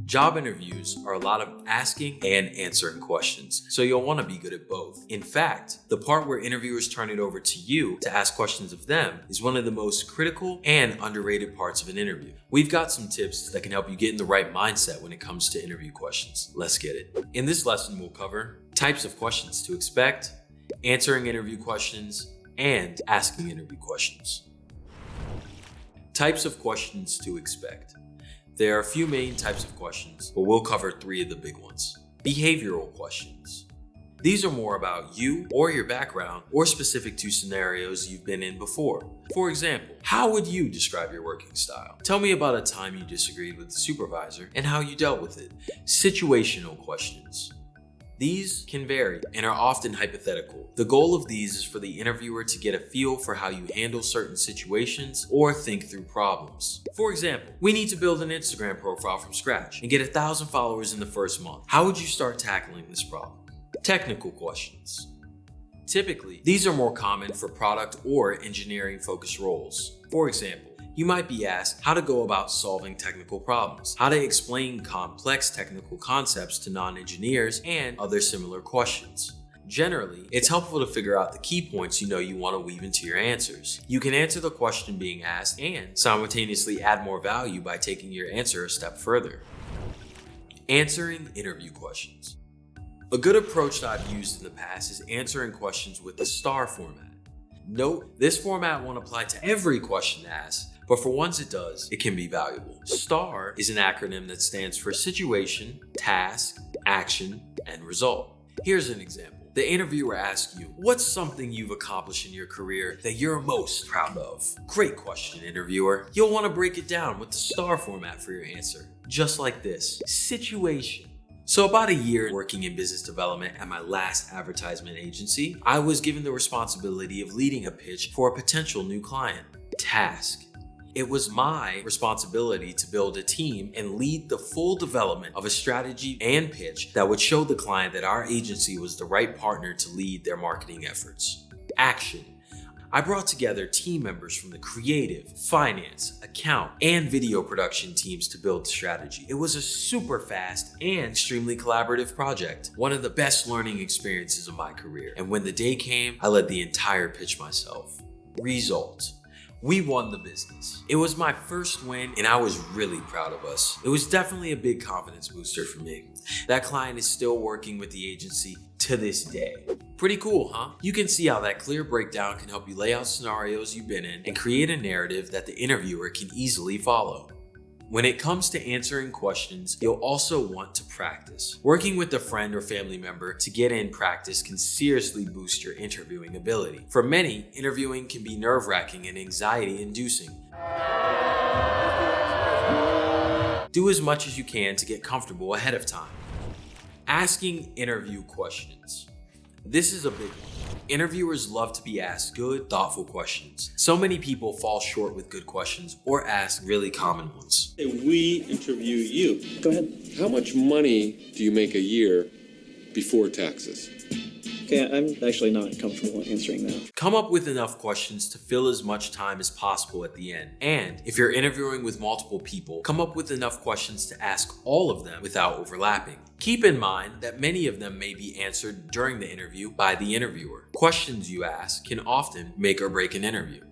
Job interviews are a lot of asking and answering questions, so you'll want to be good at both. In fact, the part where interviewers turn it over to you to ask questions of them is one of the most critical and underrated parts of an interview. We've got some tips that can help you get in the right mindset when it comes to interview questions. Let's get it. In this lesson, we'll cover types of questions to expect, answering interview questions, and asking interview questions. Types of questions to expect. There are a few main types of questions, but we'll cover 3 of the big ones. Behavioral questions. These are more about you or your background or specific to scenarios you've been in before. For example, how would you describe your working style? Tell me about a time you disagreed with the supervisor and how you dealt with it. Situational questions. These can vary and are often hypothetical. The goal of these is for the interviewer to get a feel for how you handle certain situations or think through problems. For example, we need to build an Instagram profile from scratch and get 1,000 followers in the first month. How would you start tackling this problem? Technical questions. Typically, these are more common for product or engineering focused roles. For example, you might be asked how to go about solving technical problems, how to explain complex technical concepts to non-engineers, and other similar questions. Generally, it's helpful to figure out the key points you want to weave into your answers. You can answer the question being asked and simultaneously add more value by taking your answer a step further. Answering interview questions. A good approach that I've used in the past is answering questions with the STAR format. Note, this format won't apply to every question asked, but for ones it does, it can be valuable. STAR is an acronym that stands for situation, task, action, and result. Here's an example. The interviewer asks you, what's something you've accomplished in your career that you're most proud of? Great question, interviewer. You'll want to break it down with the STAR format for your answer, just like this. Situation. So about a year working in business development at my last advertisement agency, I was given the responsibility of leading a pitch for a potential new client. Task. It was my responsibility to build a team and lead the full development of a strategy and pitch that would show the client that our agency was the right partner to lead their marketing efforts. Action. I brought together team members from the creative, finance, account, and video production teams to build the strategy. It was a super fast and extremely collaborative project, one of the best learning experiences of my career. And when the day came, I led the entire pitch myself. Result. We won the business. It was my first win and I was really proud of us. It was definitely a big confidence booster for me. That client is still working with the agency to this day. Pretty cool, huh? You can see how that clear breakdown can help you lay out scenarios you've been in and create a narrative that the interviewer can easily follow. When it comes to answering questions, you'll also want to practice. Working with a friend or family member to get in practice can seriously boost your interviewing ability. For many, interviewing can be nerve-wracking and anxiety-inducing. Do as much as you can to get comfortable ahead of time. Asking interview questions. This is a big one. Interviewers love to be asked good, thoughtful questions. So many people fall short with good questions or ask really common ones. We interview you. Go ahead. How much money do you make a year before taxes? Okay, I'm actually not comfortable answering that. Come up with enough questions to fill as much time as possible at the end. And if you're interviewing with multiple people, come up with enough questions to ask all of them without overlapping. Keep in mind that many of them may be answered during the interview by the interviewer. Questions you ask can often make or break an interview.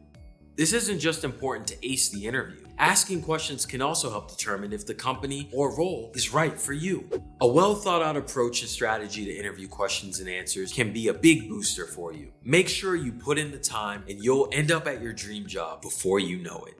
This isn't just important to ace the interview. Asking questions can also help determine if the company or role is right for you. A well thought out approach and strategy to interview questions and answers can be a big booster for you. Make sure you put in the time and you'll end up at your dream job before you know it.